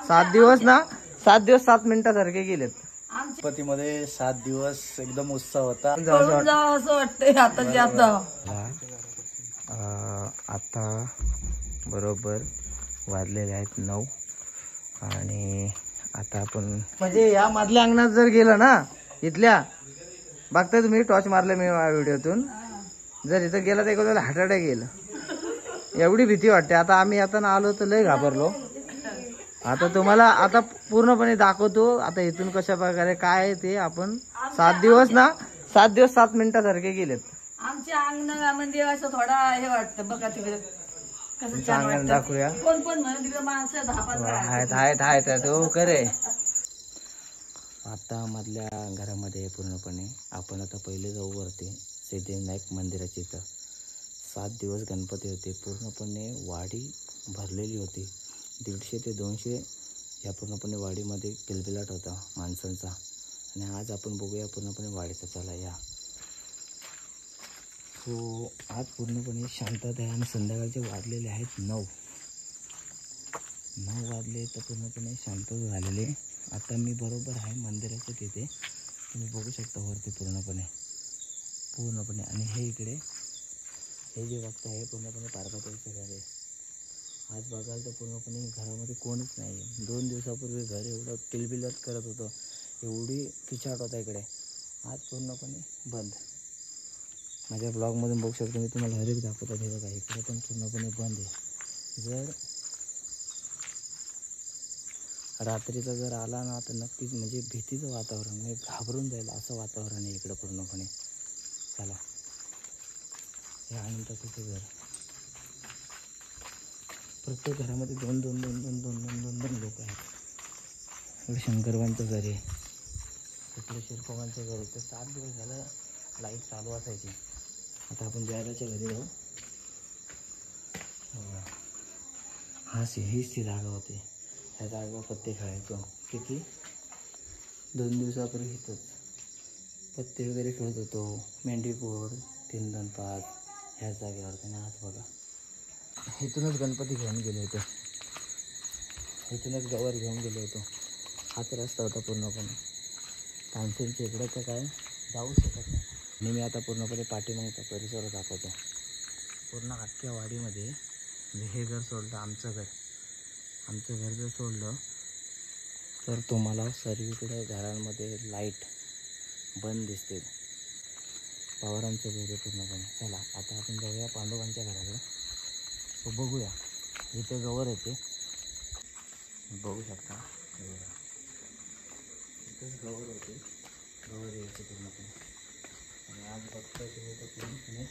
7 दिवस ना, 7 दिवस 7 मिनिटासारखे गेलेत. गणपतीमध्ये 7 दिवस एकदम उत्साह होता. असं वाटतंय आता बरोबर वाजलेले आहेत 9 आणि आता आपण म्हणजे या मधल्या अंगणात जर गेलं ना, इथल्या बघताय तुम्ही, टॉर्च मारले मी व्हिडिओतून, जर इथं गेला तर एखाद्याला हार्ट अटॅक येईल, एवढी भीती वाटते. आता आम्ही आता आलो तर लय घाबरलो. आता तुम्हाला आता पूर्णपणे दाखवतो आता इथून कशा प्रकारे काय आहे ते. आपण 7 दिवस ना, 7 दिवस 7 मिनिटासारखे गेलेत. आमच्या अंगणामध्ये असं थोडा हे वाटतं बघा तिकडे कसं छान वाटतं. दाखवूया. कोण कोण म्हणून तिकडे माणसं 10-15 आहेत हो करे. आता मधल्या घरामध्ये पूर्णपणे आपण आता पहिले जाऊ वरती सिद्धिविनायक मंदिराच्या इथं. 7 दिवस गणपती होते, पूर्णपणे वाडी भरलेली होती. 150 ते 200 या पूर्णपणे वाडीमध्ये किलबिलाट होता माणसांचा. आणि आज आपण बघूया पूर्णपणे वाडीचा. चला या. सो आज पूर्णपणे शांतता आहे आणि संध्याकाळचे वाजलेले आहेत 9 वाजले तर पूर्णपणे शांत झालेले. आता मी बरोबर आहे मंदिराच्या तिथे, तुम्ही बघू शकता वरती पूर्णपणे. आणि हे इकडे हे जे बघता आहे पूर्णपणे पार्वतीचं घर आहे. आज बघाल तर पूर्णपणे घरामध्ये कोणच नाही. 2 दिवसापूर्वी घर एवढं किलबिलाट करत होतं, एवढी खिचाट होता इकडे. आज पूर्णपणे बंद. माझ्या ब्लॉगमधून बघू शकतो मी तुम्हाला हर एक दाखवतो. हे बघा इकडे पण पूर्णपणे बंद आहे. जर रात्रीचा जर आला ना तर नक्कीच म्हणजे भीतीचं वातावरण, म्हणजे घाबरून जाईल असं वातावरण आहे इकडं पूर्णपणे. चला हे अनंताचं घर. प्रत्येक घरामध्ये दोन लोक आहेत. इकडे शंकरबांचं घर आहे, इकडे शिरपवांचं घर आहे. तर 7 दिवस झालं लाईट चालू असायची. आता आपण जयराच्या घरी जाऊ. हीच ती जागा होती. ह्या जागा पत्ते खेळायचो. किती 2 दिवसापूर्वी इथंच पत्ते वगैरे खेळत होतो. मेंढीकोड 3-2-5 ह्या जागेवर. आणि आज बघा इथूनच गणपती घेऊन गेले होते, इथूनच गवर घेऊन गेलो होतो. हाच रस्ता होता पूर्णपणे. तानसेनच्या इकडं तर काय जाऊ शकत नाही. आणि मी आता पूर्णपणे पाठीमागचा परिसर दाखवतो. पूर्ण अख्ख्या वाडीमध्ये हे घर सोडलं, आमचं घर जर सोडलं तर तुम्हाला सर्वीकडे घरांमध्ये लाईट बंद दिसते. पवारांचं घर आहे पूर्णपणे. चला आता आपण जाऊया पांडुरांच्या घराकडे. तो बघूया. इथे गवर येते, बघू शकता. इथंच गवर होते, गवर यायची पूर्णपणे. आणि आज बघताय तुम्ही तर पूर्णपणे